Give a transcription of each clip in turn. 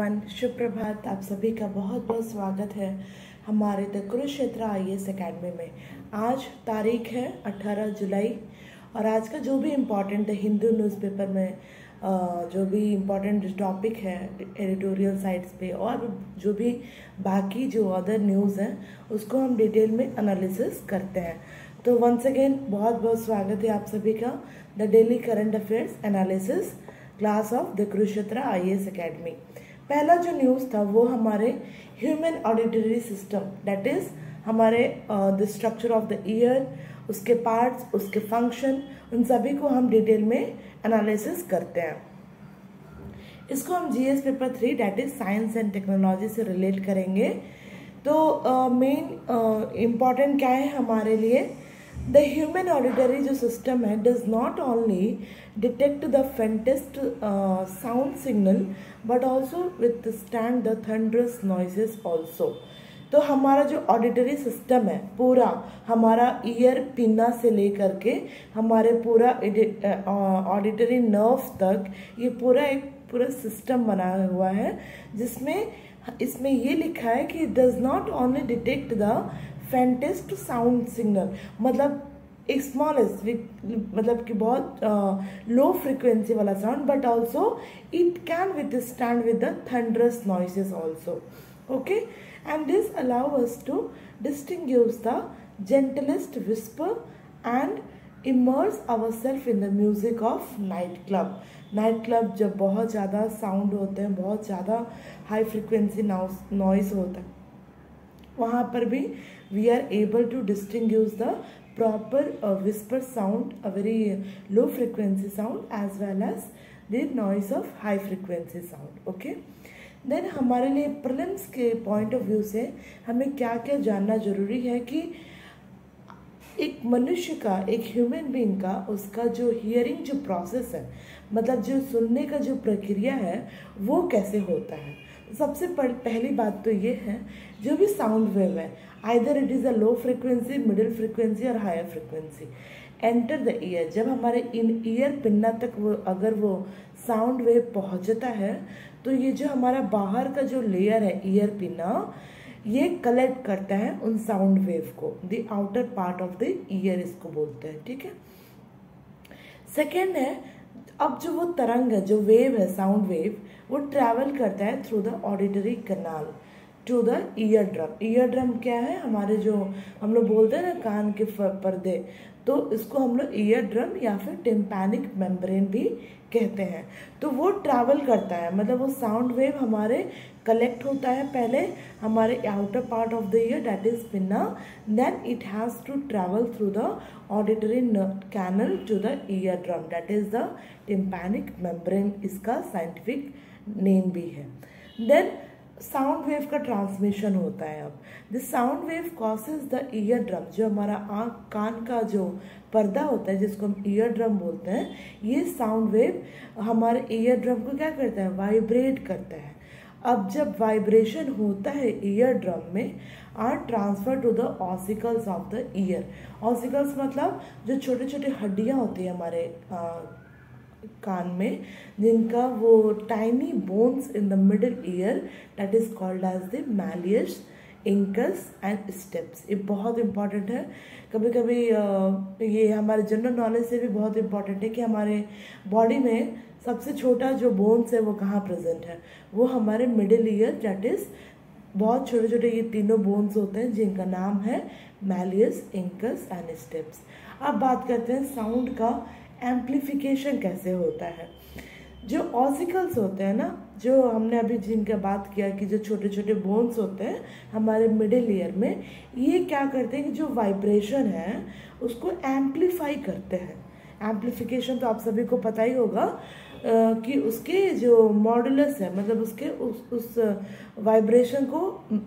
Everyone, शुभ प्रभात। आप सभी का बहुत बहुत स्वागत है हमारे द कुरुक्षेत्र IAS एकेडमी में। आज तारीख है 18 जुलाई और आज का जो भी इम्पोर्टेंट है हिंदू न्यूज़पेपर में जो भी इम्पोर्टेंट टॉपिक है एडिटोरियल साइट्स पे और जो भी बाकी जो अदर न्यूज़ हैं उसको हम डिटेल में एनालिसिस करते हैं। तो वंस अगेन बहुत बहुत स्वागत है आप सभी का the daily current affairs analysis class of the Kurukshetra IAS academy. पहला जो न्यूज़ था वो हमारे human auditory system, that is हमारे the structure of the ear, उसके पार्ट्स, उसके फंक्शन, उन सभी को हम डिटेल में एनालिसिस करते हैं। इसको हम GS paper 3 that is science and technology से रिलेट करेंगे। तो मेन इम्पॉर्टेंट क्या है हमारे लिए, द ह्यूमन ऑडिटरी जो सिस्टम है does not only detect the faintest sound signal but also withstand the thunderous noises also. तो हमारा जो ऑडिटरी सिस्टम है पूरा, हमारा ईयर पिन्ना से लेकर के हमारे पूरा ऑडिटरी नर्व तक, ये पूरा सिस्टम बना हुआ है जिसमें इसमें ये लिखा है कि does not only detect the faintest sound signal, मतलब एक स्मॉलेस्ट, मतलब कि बहुत लो फ्रिक्वेंसी वाला sound, but also it can withstand with the thunderous noises also. Okay, and this allow us to distinguish the gentlest whisper and immerse ourselves in the music of night club। Night club जब बहुत ज़्यादा sound होते हैं, बहुत ज़्यादा high frequency noise होता है, वहाँ पर भी we are able to distinguish the proper whisper sound, a very low frequency sound as well as the noise of high frequency sound. Okay, then हमारे लिए प्रिलिम्स के पॉइंट ऑफ व्यू से हमें क्या क्या जानना जरूरी है कि एक मनुष्य का, एक ह्यूमन बीइंग का, उसका जो हियरिंग जो प्रोसेस है, मतलब जो सुनने का जो प्रक्रिया है वो कैसे होता है। सबसे पहली बात तो ये है, जो भी साउंड वेव है, either it is a low frequency, middle frequency और higher frequency, enter the ear. जब हमारे इन ईयर पिन्ना तक वो अगर वो साउंड वेव पहुंचता है तो ये जो हमारा बाहर का जो लेयर है ईयर पिन्ना, ये कलेक्ट करता है उन साउंड वेव को, the outer part of the year इसको बोलते हैं। ठीक है, सेकेंड है, अब जो वो तरंग है, जो वेव है, साउंड वेव, वो ट्रैवल करता है through the auditory canal to the eardrum. Eardrum क्या है, हमारे जो हम लोग बोलते हैं ना कान के पर्दे, तो इसको हम लोग ईयर ड्रम या फिर टिम्पैनिक मेम्ब्रेन भी कहते हैं। तो वो ट्रैवल करता है, मतलब वो साउंड वेव हमारे कलेक्ट होता है पहले हमारे outer part of the ear that is pinna, then it has to travel through the auditory canal to the eardrum that is the tympanic membrane, इसका साइंटिफिक नेम भी है। Then sound wave का transmission होता है। अब this sound wave causes the eardrum, जो हमारा आँख कान का जो पर्दा होता है जिसको हम ईयर ड्रम बोलते हैं, ये साउंड वेव हमारे ईयर ड्रम को क्या करता है, वाइब्रेट करता है। अब जब वाइब्रेशन होता है ईयर ड्रम में, are transfer to the ossicles of the ear. Ossicles मतलब जो छोटे छोटे हड्डियाँ होती है हमारे कान में, जिनका वो tiny bones in the middle ear that is called as the malleus, incus and stapes. ये बहुत इंपॉर्टेंट है, कभी कभी ये हमारे जनरल नॉलेज से भी बहुत इंपॉर्टेंट है कि हमारे बॉडी में सबसे छोटा जो बोन्स है वो कहाँ प्रेजेंट है, वो हमारे मिडिल ईयर दैट इज बहुत छोटे छोटे ये तीनों बोन्स होते हैं जिनका नाम है मैलियस, इंकस एंड स्टेप्स। अब बात करते हैं साउंड का एम्प्लीफिकेशन कैसे होता है। जो ऑसिकल्स होते हैं ना, जो हमने अभी जिनका बात किया कि जो छोटे छोटे बोन्स होते हैं हमारे मिडिल ईयर में, ये क्या करते हैं कि जो वाइब्रेशन है उसको एम्प्लीफाई करते हैं। एम्प्लीफिकेशन तो आप सभी को पता ही होगा कि उसके जो मॉडुलस है, मतलब उसके उस वाइब्रेशन को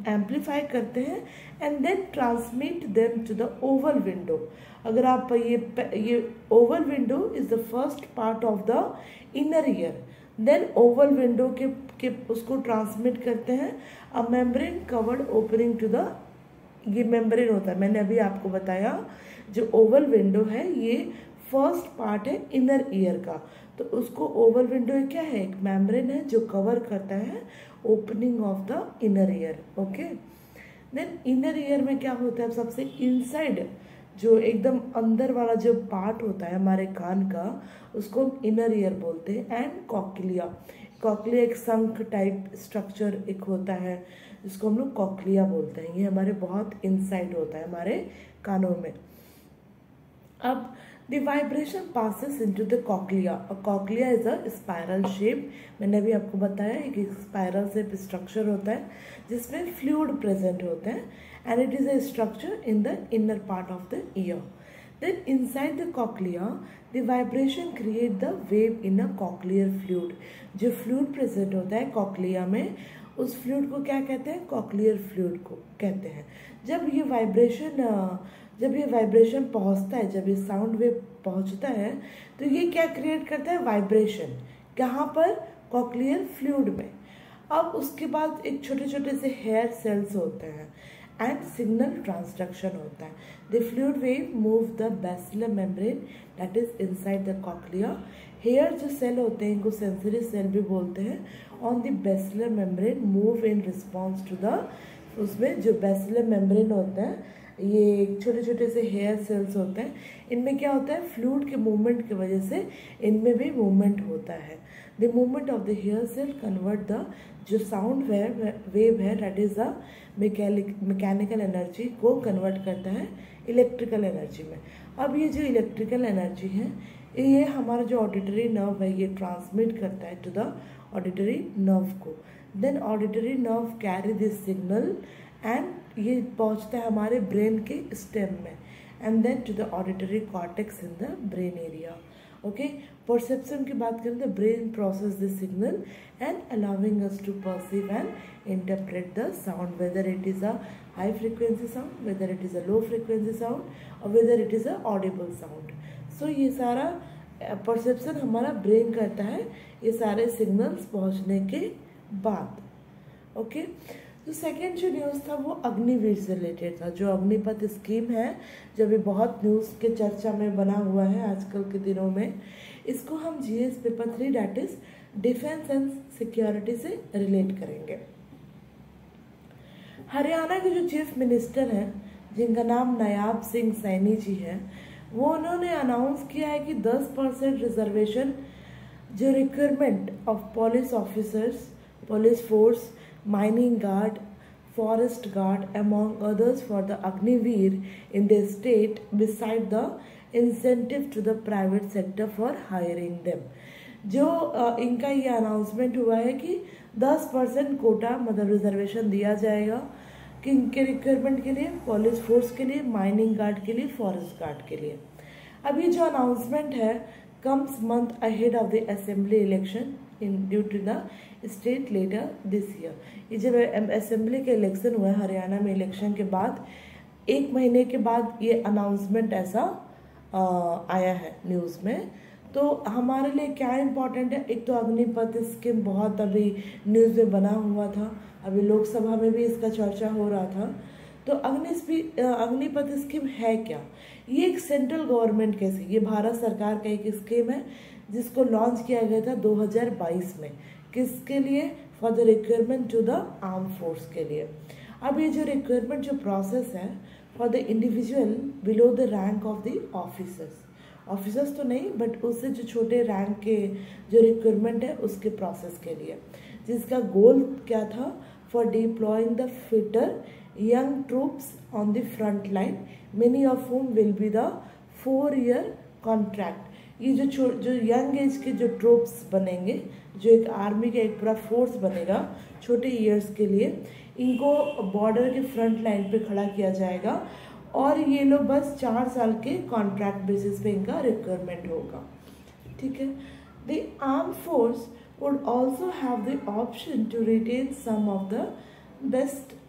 एम्प्लीफाई करते हैं and then transmit them to the oval window. अगर आप ये oval window is the first part of the inner ear, then oval window के उसको ट्रांसमिट करते हैं a membrane covered opening to the, ये मेम्ब्रेन होता है, मैंने अभी आपको बताया जो ओवल विंडो है ये फर्स्ट पार्ट है इनर ईयर का, तो उसको ओवल विंडो क्या है, एक मेम्ब्रेन है जो कवर करता है opening of the inner ear. Okay, then inner ear में क्या होता है, सबसे इनसाइड जो एकदम अंदर वाला जो पार्ट होता है हमारे कान का, उसको हम इनर ईयर बोलते हैं। एंड कॉक्लिया, कॉक्लिया एक शंख टाइप स्ट्रक्चर एक होता है जिसको हम लोग कॉक्लिया बोलते हैं। ये हमारे बहुत इनसाइड होता है हमारे कानों में। अब the vibration passes into the cochlea. Cochlea is a spiral shape. मैंने भी आपको बताया कि स्पायरल शेप स्ट्रक्चर होता है जिसमें फ्लूइड प्रेजेंट होते हैं and it is a structure in the inner part of the ear. Then inside the cochlea, the vibration create the wave in a cochlear fluid. जो फ्लूइड प्रेजेंट होता है cochlea में, उस फ्लूइड को क्या कहते हैं, कॉक्लियर फ्लूइड को कहते हैं। जब ये वाइब्रेशन पहुंचता है, जब ये साउंड वेव पहुंचता है, तो ये क्या क्रिएट करता है, वाइब्रेशन। कहाँ पर, कॉक्लियर फ्लूइड में। अब उसके बाद एक छोटे छोटे से हेयर सेल्स होते हैं एंड सिग्नल ट्रांसडक्शन होता है। The fluid wave move the basilar membrane that is inside the cochlea. Hair जो सेल होते हैं इनको सेंसरी सेल भी बोलते हैं। On the basilar membrane move in response to the, उसमें जो बेसिलर मेम्ब्रेन होते हैं ये छोटे छोटे से हेयर सेल्स होते हैं। इनमें क्या होता है, फ्लूइड के मूवमेंट की वजह से इनमें भी मूवमेंट होता है। The movement of the hair cell convert the जो साउंड वेव है that is the mechanical energy को कन्वर्ट करता है इलेक्ट्रिकल एनर्जी में। अब ये जो इलेक्ट्रिकल एनर्जी है ये हमारा जो ऑडिटरी नर्व है ये ट्रांसमिट करता है टू द ऑडिटरी नर्व को। Then auditory nerve carry this signal and ये पहुंचता है हमारे ब्रेन के स्टेम में and then to the auditory cortex in the brain area. Okay, perception की बात करें तो brain process the signal and allowing us to perceive and interpret the sound, whether it is a high frequency sound, whether it is a low frequency sound और whether it is a audible sound. So ये सारा perception हमारा brain करता है ये सारे signals पहुंचने के बाद। ओके, तो सेकेंड जो न्यूज़ था वो अग्निवीर से रिलेटेड था। जो अग्निपथ स्कीम है जो भी बहुत न्यूज़ के चर्चा में बना हुआ है आजकल के दिनों में, इसको हम GS paper 3 that is defence and security से रिलेट करेंगे। हरियाणा के जो चीफ मिनिस्टर हैं जिनका नाम नायाब सिंह सैनी जी है, वो उन्होंने अनाउंस किया है कि 10% रिजर्वेशन जो requirement of police officers, police force, mining guard, forest guard among others for the Agniveer in the state beside the incentive to the private sector for hiring them। जो इनका ये अनाउंसमेंट हुआ है कि 10% कोटा मतलब रिजर्वेशन दिया जाएगा कि इनके रिक्वायरमेंट के लिए, पुलिस फोर्स के लिए, माइनिंग गार्ड के लिए, फॉरेस्ट गार्ड के लिए। अब ये जो अनाउंसमेंट है comes month ahead of the assembly election in due to the state later this year। ये जब असेंबली के इलेक्शन हुआ है हरियाणा में, इलेक्शन के बाद 1 महीने के बाद ये अनाउंसमेंट ऐसा आया है न्यूज़ में। तो हमारे लिए क्या इम्पोर्टेंट है, एक तो अग्निपथ स्कीम बहुत अभी न्यूज़ में बना हुआ था, अभी लोकसभा में भी इसका चर्चा हो रहा था। तो अग्निपथ स्कीम है क्या, ये एक सेंट्रल गवर्नमेंट के, ये भारत सरकार का एक स्कीम है जिसको लॉन्च किया गया था 2022 में। किसके लिए, for the requirement to the arm force के लिए। अब ये जो रिक्वायरमेंट जो प्रोसेस है for the individual below the rank of the officers तो नहीं बट उससे जो छोटे रैंक के जो रिक्वायरमेंट है उसके प्रोसेस के लिए, जिसका गोल क्या था, for deploying the fitter young troops on the front line, many of whom will be the 4-year contract। ये जो यंग एज के जो ट्रूप्स बनेंगे, जो एक आर्मी का एक पूरा फोर्स बनेगा छोटे ईयर्स के लिए, इनको बॉर्डर के फ्रंट लाइन पे खड़ा किया जाएगा और ये लोग बस 4 साल के कॉन्ट्रैक्ट बेसिस पे इनका रिक्वायरमेंट होगा। ठीक है, the arm force would also have the option to retain some of the best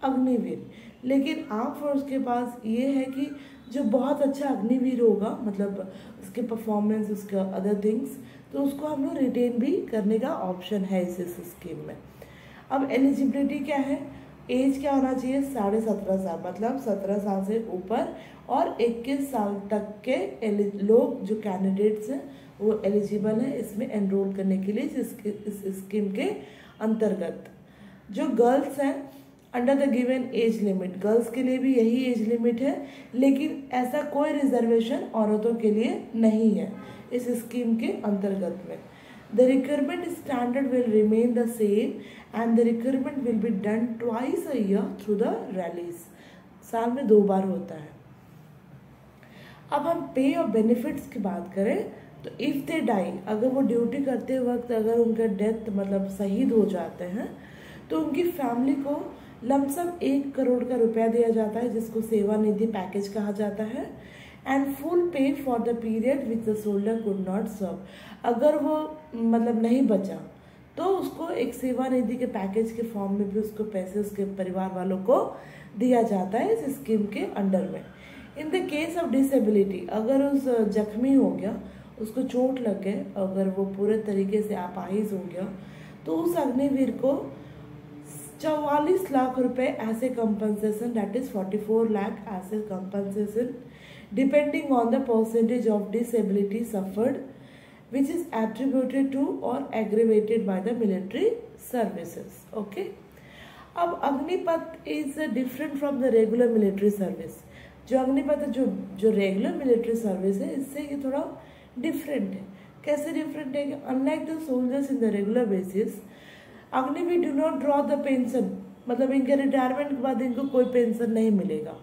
Agniveer. लेकिन आर्म फोर्स के पास ये है कि जो बहुत अच्छा अग्निवीर होगा, मतलब उसके परफॉर्मेंस, उसके अदर थिंग्स, तो उसको हम लोग रिटेन भी करने का ऑप्शन है इस स्कीम में। अब एलिजिबिलिटी क्या है, एज क्या होना चाहिए, 17.5 साल, मतलब 17 साल से ऊपर और 21 साल तक के लोग जो कैंडिडेट्स हैं वो एलिजिबल है इसमें एनरोल करने के लिए इस स्कीम के अंतर्गत। जो गर्ल्स हैं under the given age limit, girls के लिए भी यही एज लिमिट है, लेकिन ऐसा कोई रिजर्वेशन औरतों के लिए नहीं है इस स्कीम के अंतर्गत में। The requirement standard will remain the same and the requirement will be done twice a year through the rallies। साल में 2 बार होता है। अब हम पे और बेनिफिट्स की बात करें तो इफ़ दे डाई, अगर वो ड्यूटी करते वक्त अगर उनका डेथ मतलब शहीद हो जाते हैं तो उनकी फैमिली को लमसम 1 करोड़ का रुपया दिया जाता है, जिसको सेवानिधि पैकेज कहा जाता है। And full pay for the period which the soldier could not serve, अगर वो मतलब नहीं बचा तो उसको एक सेवानिधि के पैकेज के फॉर्म में भी उसको पैसे उसके परिवार वालों को दिया जाता है इस स्कीम के अंडर में। In the case of disability, अगर उस जख्मी हो गया, उसको चोट लग गए, अगर वो पूरे तरीके से अपाहिज हो गया, तो उस अग्निवीर को 44 लाख रुपए ऐसे कंपनसेशन, दैट इज 44 लाख ऐसे compensation depending on the percentage of disability suffered which is attributed to or aggravated by the military services। okay, अब Agnipath is different from the regular military service. जो अग्निपथ जो रेगुलर मिलिट्री सर्विस है इससे ये थोड़ा different है। कैसे डिफरेंट है कि unlike the soldiers in the regular basis, Agniveer do not draw the pension, मतलब इनके रिटायरमेंट के बाद इनको कोई पेंशन नहीं मिलेगा,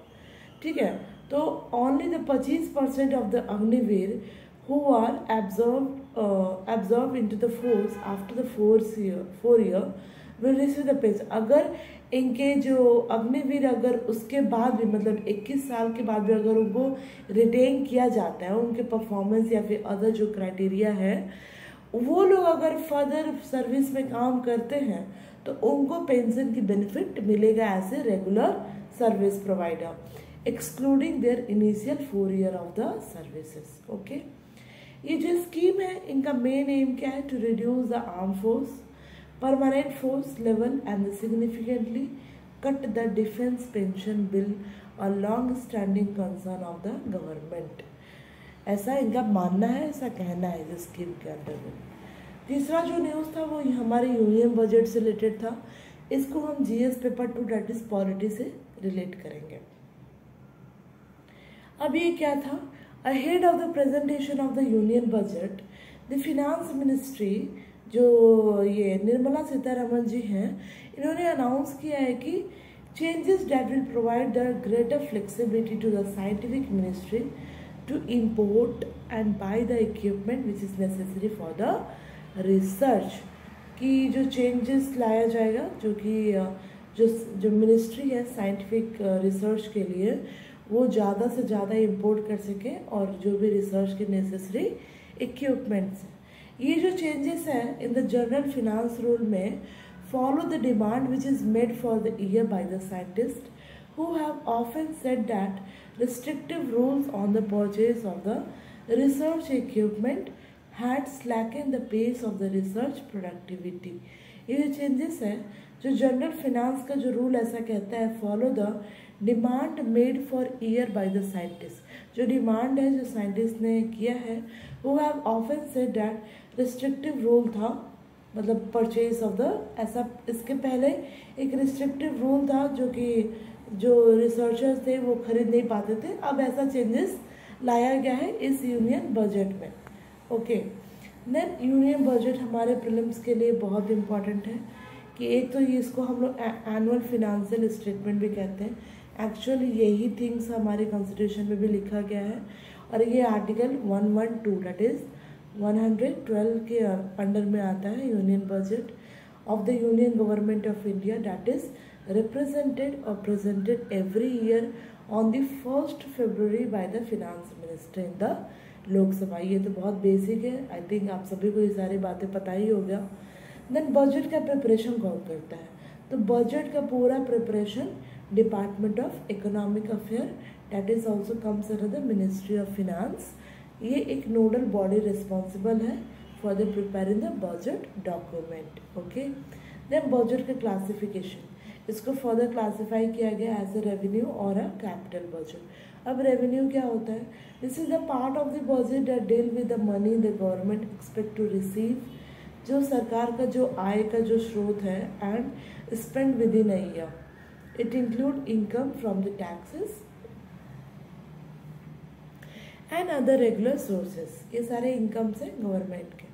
ठीक है। तो only the 25% of the Agniveer who are absorbed into the force after the 4 year will receive the pension। अगर इनके जो अग्निवीर अगर उसके बाद भी मतलब 21 साल के बाद भी अगर उनको रिटेन किया जाता है, उनके परफॉर्मेंस या फिर अदर जो क्राइटेरिया है, वो लोग अगर फर्दर सर्विस में काम करते हैं तो उनको पेंशन की बेनिफिट मिलेगा as a regular service provider, excluding their initial 4 year of the services. Okay, ये जो स्कीम है इनका मेन एम क्या है? To reduce the arm force, permanent force level and significantly cut the defence pension bill, a long standing concern of the government. ऐसा इनका मानना है, ऐसा कहना है इस स्कीम के अंदर में। तीसरा जो न्यूज़ था वो हमारे यूनियन बजट से रिलेटेड था। इसको हम GS paper 2 that is polity से रिलेट करेंगे। अब ये क्या था? Ahead of the presentation of the union budget, the finance ministry जो ये निर्मला सीतारमण जी हैं, इन्होंने अनाउंस किया है कि changes that will provide the greater flexibility to the scientific ministry to import and buy the equipment which is necessary for the research। कि जो changes लाया जाएगा, जो कि जो मिनिस्ट्री है साइंटिफिक रिसर्च के लिए, वो ज़्यादा से ज़्यादा इंपोर्ट कर सके और जो भी रिसर्च के नेसेसरी इक्विपमेंट्स हैं। ये जो चेंजेस हैं in the general finance rule में follow the demand which is made for the year by the scientist who have often said that restrictive rules on the purchase of the research equipment had slacken the pace of the research productivity. ये जो changes हैं, जो general finance का जो rule ऐसा कहता है, follow the demand made for year by the scientist. जो डिमांड है जो साइंटिस्ट ने किया है, वो have often said that restrictive rule था, मतलब परचेज ऑफ द, ऐसा इसके पहले एक रिस्ट्रिक्टिव रूल था जो कि जो रिसर्चर्स थे वो खरीद नहीं पाते थे। अब ऐसा चेंजेस लाया गया है इस यूनियन बजट में। ओके, देन यूनियन बजट हमारे प्रीलिम्स के लिए बहुत इम्पॉर्टेंट है कि एक तो ये इसको हम लोग एनुअल फिनेंशियल स्टेटमेंट भी कहते हैं। एक्चुअली यही थिंग्स हमारे कॉन्स्टिट्यूशन में भी लिखा गया है और ये आर्टिकल 112 दैट इज 112 के अंडर में आता है। Union budget of the union government of India that is represented और presented every year on the 1 February by the finance minister in the Lok Sabha. ये तो बहुत बेसिक है, आई थिंक आप सभी को ये सारी बातें पता ही हो गया। देन बजट का प्रिपरेशन कौन करता है? तो बजट का पूरा preparation department of economic affair that is also comes under the ministry of finance. ये एक नोडल बॉडी रिस्पॉन्सिबल है for the preparing the budget document. Okay, then budget का क्लासिफिकेशन, इसको फर्दर क्लासीफाई किया गया एज ए रेवेन्यू और a capital budget. अब revenue क्या होता है? This is the part of the budget that deal with the money the government expect to receive, जो सरकार का जो आय का जो स्रोत है and spend with in a year. It include income from the taxes and other regular sources, ये सारे इनकम से गवर्नमेंट के।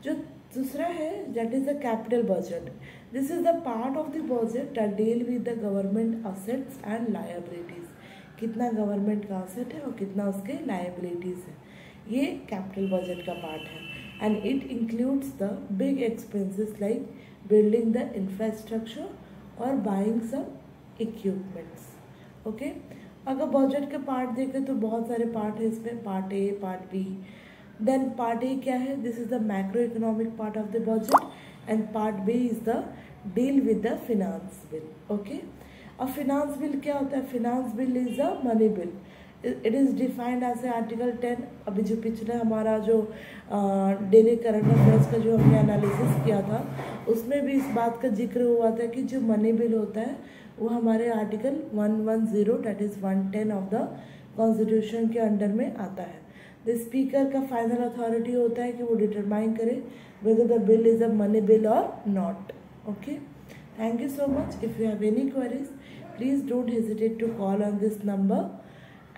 जो दूसरा है that is the capital budget. This is the part of the budget that deal with the government assets and liabilities, कितना government का asset है और कितना उसके लायबिलिटीज है, ये कैपिटल बजट का पार्ट है। And it includes the big expenses like building the infrastructure और बाइंग सम इक्विपमेंट्स। ओके, अगर बजट के पार्ट देखें तो बहुत सारे पार्ट है इसमें, part A, part B. Then part A क्या है? This is the macro economic part of the budget and part B is the deal with the finance bill. Okay, अब फिनांस बिल क्या होता है? Finance bill is a money bill. It is defined as a article 10। अभी जो पिछले हमारा जो daily current affairs का जो हमने एनालिसिस किया था उसमें भी इस बात का जिक्र हुआ था कि जो मनी बिल होता है वो हमारे article 110 that is 110 of the constitution के अंडर में आता है। द स्पीकर का फाइनल अथॉरिटी होता है कि वो डिटरमाइन करे whether the bill is a money bill or not. Okay, thank you so much. If you have any queries, please don't hesitate to call on this number.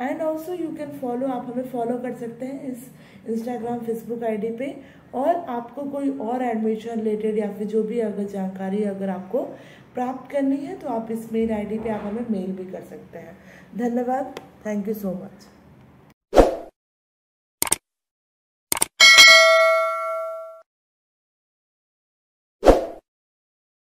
And also you can follow, आप हमें follow कर सकते हैं इस Instagram Facebook ID पे। और आपको कोई और एडमिशन रिलेटेड या फिर जो भी अगर जानकारी अगर आपको प्राप्त करनी है तो आप इस मेल आईडी पे आप हमें मेल भी कर सकते हैं। धन्यवाद, थैंक यू सो मच।